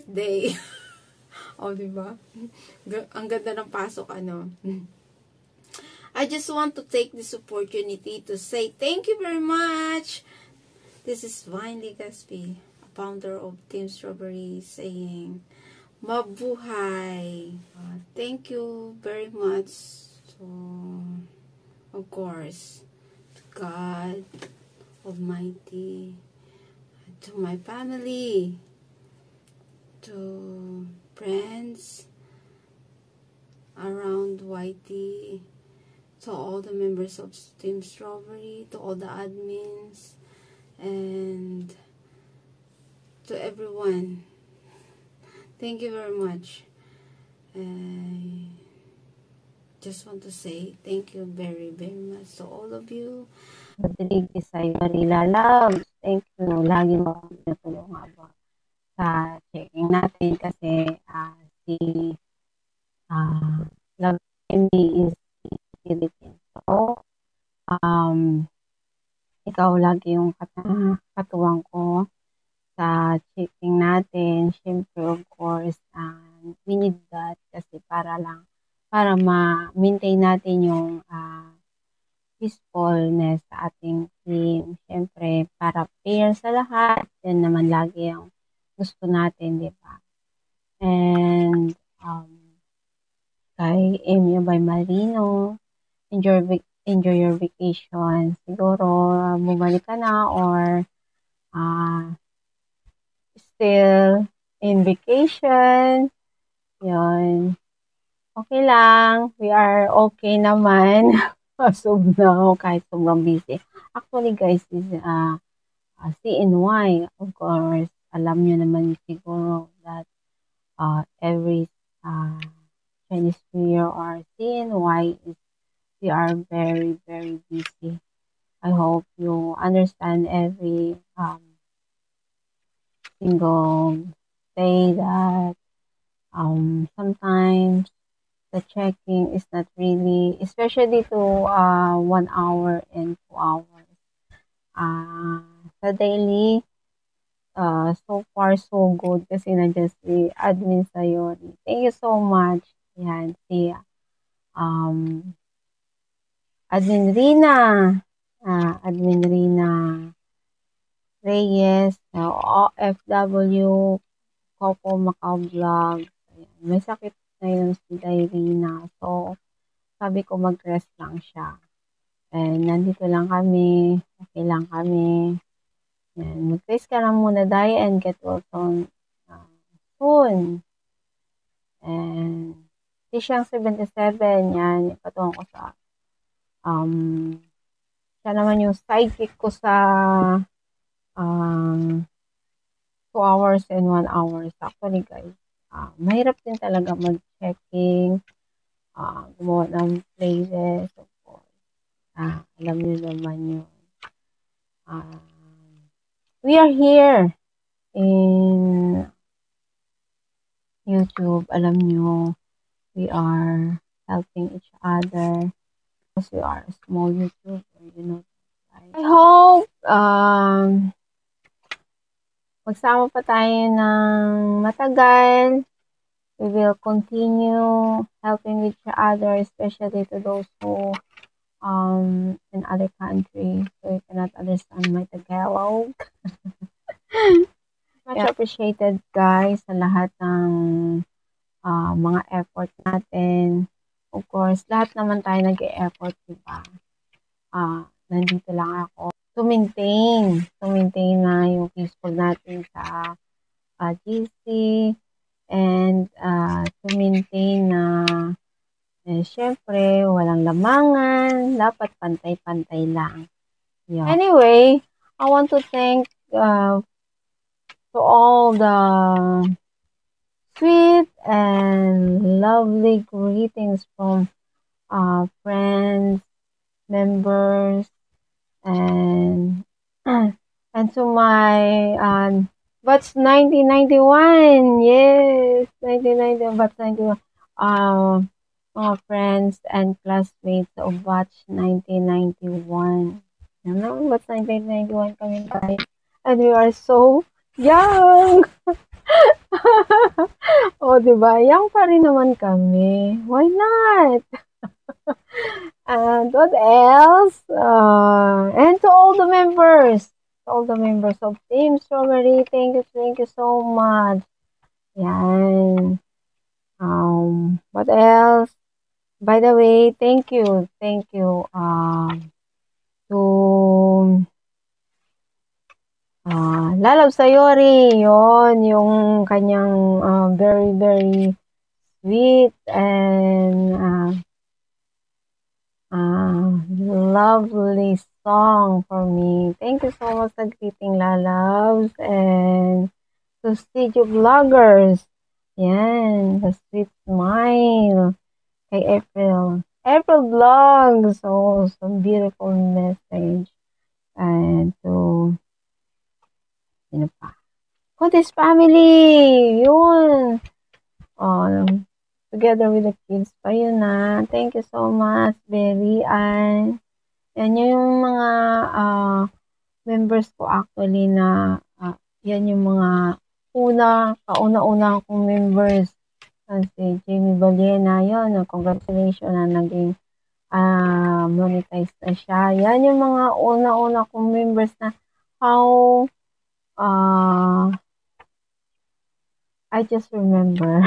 birthday. O, diba? Ang ganda ng pasok, ano. I just want to take this opportunity to say thank you very much. This is Vine Legaspi, founder of Team Strawberry, saying, mabuhay. Thank you very much. So, of course, to God Almighty, to my family, to friends around YT, to all the members of Team Strawberry, to all the admins, and to everyone. Thank you very much. I just want to say thank you very, very much to all of you. Rodriguez ay Marila Loves. Thank you. Lagi mo akong natulungan sa checking natin kasi si Love MD is Philippine. So, ikaw lagi yung katuwang ko sa checking natin. Siyempre, of course, we need that kasi para ma-maintain natin yung peacefulness sa ating team. Siyempre, para fair sa lahat, yan naman lagi ang gusto natin, di ba? And, kay Emia by Marino, enjoy your vacation. Siguro, bumalik ka na or still in vacation. Yun. Okay lang. We are okay naman. As of now, kahit sobrang busy. Actually, guys, is CNY. Of course, alam nyo naman siguro that every Chinese New Year or CNY is we are very, very busy. I hope you understand every single day that sometimes the checking is not really, especially to 1 hour and 2 hours. Sa daily, so far so good kasi nandiyan si Admin Sayori. Thank you so much. Yan, si Admin Rina Reyes, OFW, Coco Macau Vlog. Ayan. May sakit ngayon si Irina. So, sabi ko mag-rest lang siya. And nandito lang kami. Okay lang kami. Ayan. Mag-rest ka lang muna, Day, and get well soon. And siyang 77, yan. Ipatuhan ko sa siya naman yung sidekick ko sa 2 hours and 1 hour. Actually, guys, mahirap din talaga mag-checking, gumawa ng playlist, of course. Alam niyo naman yun. We are here in YouTube. Alam niyo, we are helping each other because we are a small YouTuber, you know. I hope magsama pa tayo ng matagal. We will continue helping each other, especially to those who in other countries so you cannot understand my Tagalog. Much appreciated, guys, sa lahat ng mga effort natin. Of course, lahat naman tayo nag-e-effort, diba? Nandito lang ako to maintain na yung peaceful natin sa GC and to maintain na syempre walang lamangan, dapat pantay-pantay lang. Yeah. Anyway, I want to thank to all the sweet and lovely greetings from friends, members, and to my batch 1991. Yes, 1991, batch 91. Mga friends and classmates of batch 1991. You know, batch 1991 kami guys. And we are so young. O, diba? Young pa rin naman kami. Why not? And what else? And to all the members of Team Strawberry, thank you so much. Yan. What else? By the way, thank you to Lalaw Sayori, yon yung kanyang very, very sweet and lovely song for me. Thank you so much sa greeting, Lalabs, and to Studio Vloggers. Yan, the sweet smile kay April. April Vlogs, so some beautiful message. And to, sino pa? Contest Family! Yun! Together with the kids pa yun na. Thank you so much, Berry. And yan yung mga members ko actually na yan yung mga kauna-una kong members. Si Jamie Balena, yun. Congratulations na naging monetize na siya. Yan yung mga una-una kong members na how I just remember.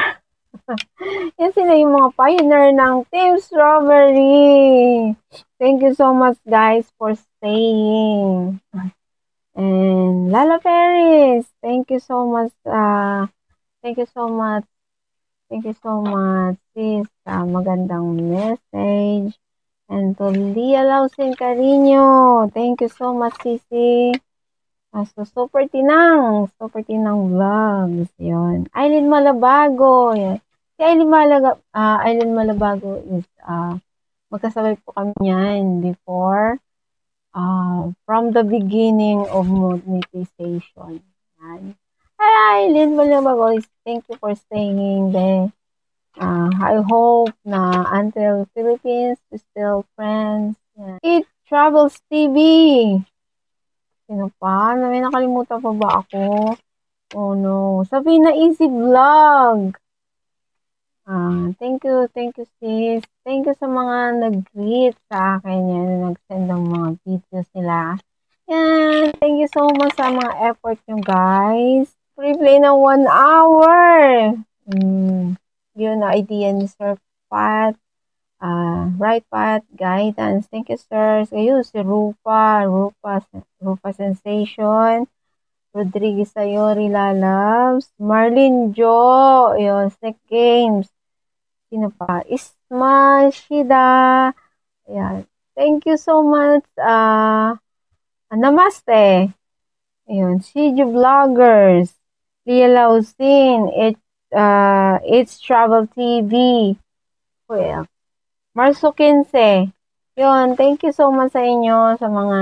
Yan sila yung mga pioneer ng Team Strawberry. Thank you so much, guys, for staying. And Lala Paris, thank you so much. Thank you so much. Thank you so much, sis. Magandang message. And to Lia Lausin Carino, thank you so much, sisi. So, Super Tinang Vlogs, yun. Aileen Malabago, yan. Si Aileen Malabago is, magkasabay po kami yan before, from the beginning of monetization. Yan. Hi, Aileen Malabago, thank you for staying there. I hope na until Philippines, we still friends. Yan. It Travels TV. Sino pa? May nakalimutan pa ba ako? Oh no. Sabina Easy Vlog. Thank you sis. Thank you sa mga nag-greet sa akin yan, nag-send ng mga videos nila. Yan. Thank you so much sa mga effort nyo guys. Free play ng 1 hour. Yun na idea ni Sir Pat. Right Path Guidance. Thank you, sir. So, yun, si Rupa Sensation, Rodriguez Sayori Lalabs, Marlene Jo, yun, Snake Games. Sino pa? Isma Shida. Ayan. Thank you so much. Namaste. Ayun, CG Vloggers, Lia Lausin, It's Travel TV. Well, Marso 15. Yun, thank you so much sa inyo, sa mga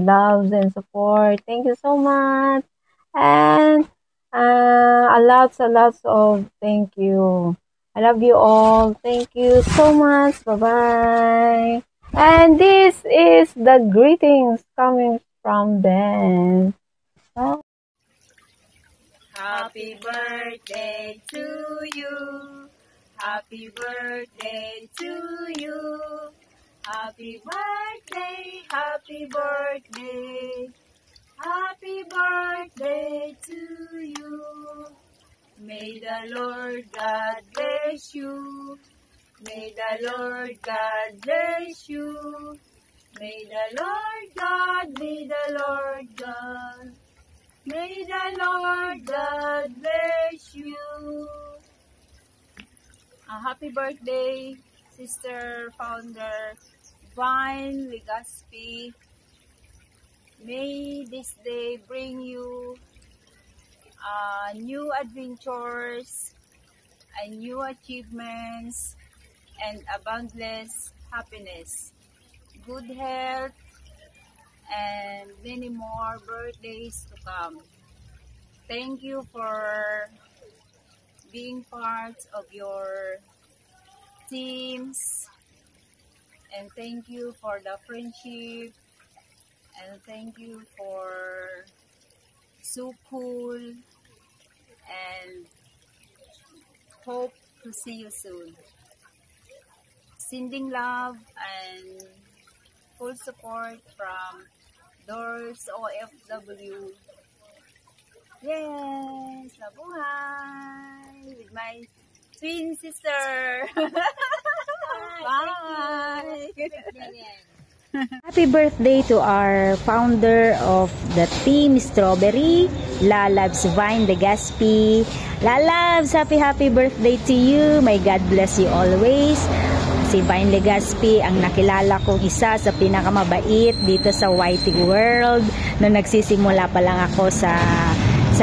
loves and support. Thank you so much. And a lots of thank you. I love you all. Thank you so much. Bye-bye. And this is the greetings coming from them. Bye. Happy birthday to you. Happy birthday to you. Happy birthday, happy birthday. Happy birthday to you. May the Lord God bless you. May the Lord God bless you. May the Lord God, may the Lord God. May the Lord God bless you. Happy birthday, Sister Founder Vine Legaspi. May this day bring you new adventures and new achievements and boundless happiness, good health, and many more birthdays to come. Thank you for being part of your teams, and thank you for the friendship, and thank you for so cool and hope to see you soon. Sending love and full support from Doors OFW. Yes! Mabuhay! With my twin sister! Bye! Happy birthday to our founder of the Team Strawberry, Lalabs Vine Legaspi. Lalabs, happy birthday to you. May God bless you always. Si Vine Legaspi ang nakilala kong isa sa pinakamabait dito sa YT World nung nagsisimula pa lang ako sa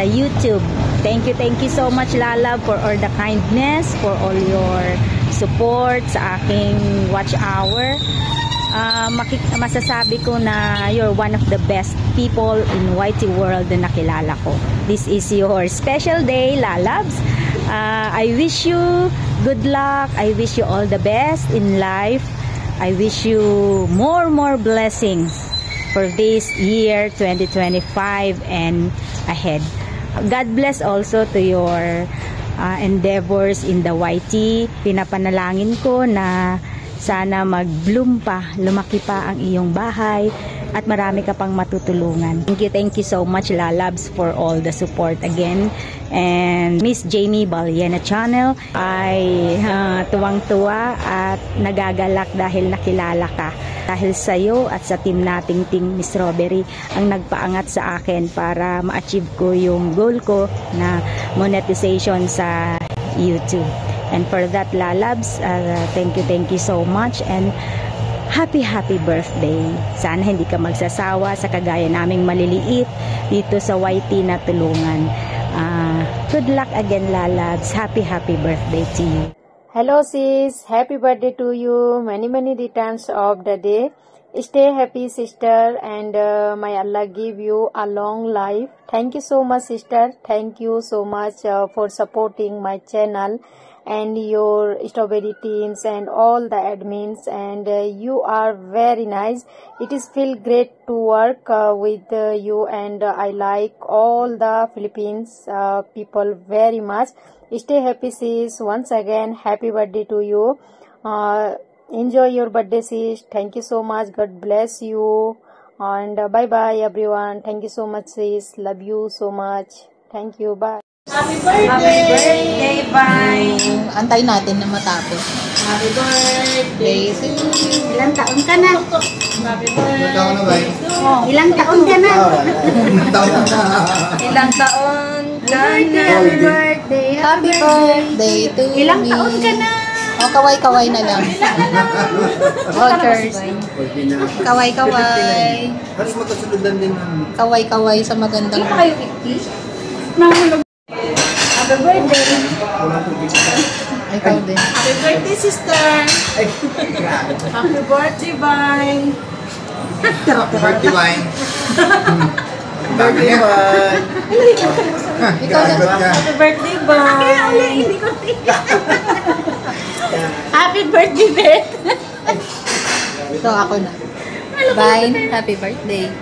YouTube. Thank you so much, Lalab, for all the kindness, for all your support sa aking watch hour. Masasabi ko na you're one of the best people in YT World na nakilala ko. This is your special day, Lalabs. I wish you good luck. I wish you all the best in life. I wish you more blessings for this year 2025 and ahead. God bless also to your endeavors in the YT. Pinapanalangin ko na sana mag-bloom pa, lumaki pa ang iyong bahay at marami ka pang matutulungan. Thank you so much, Lalabs, for all the support again. And Miss Jamie Baliena Channel ay tuwang-tuwa at nagagalak dahil nakilala ka. Dahil sa iyo at sa team nating Team Strawberry ang nagpaangat sa akin para ma-achieve ko yung goal ko na monetization sa YouTube. And for that, Lalabs, thank you so much and happy birthday. Sana hindi ka magsasawa sa kagaya naming maliliit dito sa YT na tulungan. Good luck again, Lalabs. Happy birthday to you. Hello sis, happy birthday to you. Many returns of the day. Stay happy, sister, and may Allah give you a long life. Thank you so much, sister. Thank you so much for supporting my channel and your Strawberry teams and all the admins, and you are very nice. It is feel great to work with you, and I like all the Philippines people very much. Stay happy, sis. Once again, happy birthday to you. Enjoy your birthday, sis. Thank you so much. God bless you. And bye bye everyone. Thank you so much, sis. Love you so much. Thank you. Bye. Happy birthday, bye. Antay natin na matapos. Happy birthday to you. Ilang taon ka na? Happy birthday. Ilang taon ka na? Ilang taon ka na? Happy birthday. Happy birthday to you. Ilang taon ka na? O, kaway-kaway na lang. Rogers. Kaway-kaway. Halos magkasuludan din ng... Kaway-kaway sa magandang... Kayo, Vicky? Happy birthday. Ikaw din. Happy birthday, sister. Happy birthday, Vine. Happy birthday, Wine. Birthday, Vine. Ikaw din. Happy birthday, Vine. Happy birthday, Beth. So, ako na. Vine, happy birthday.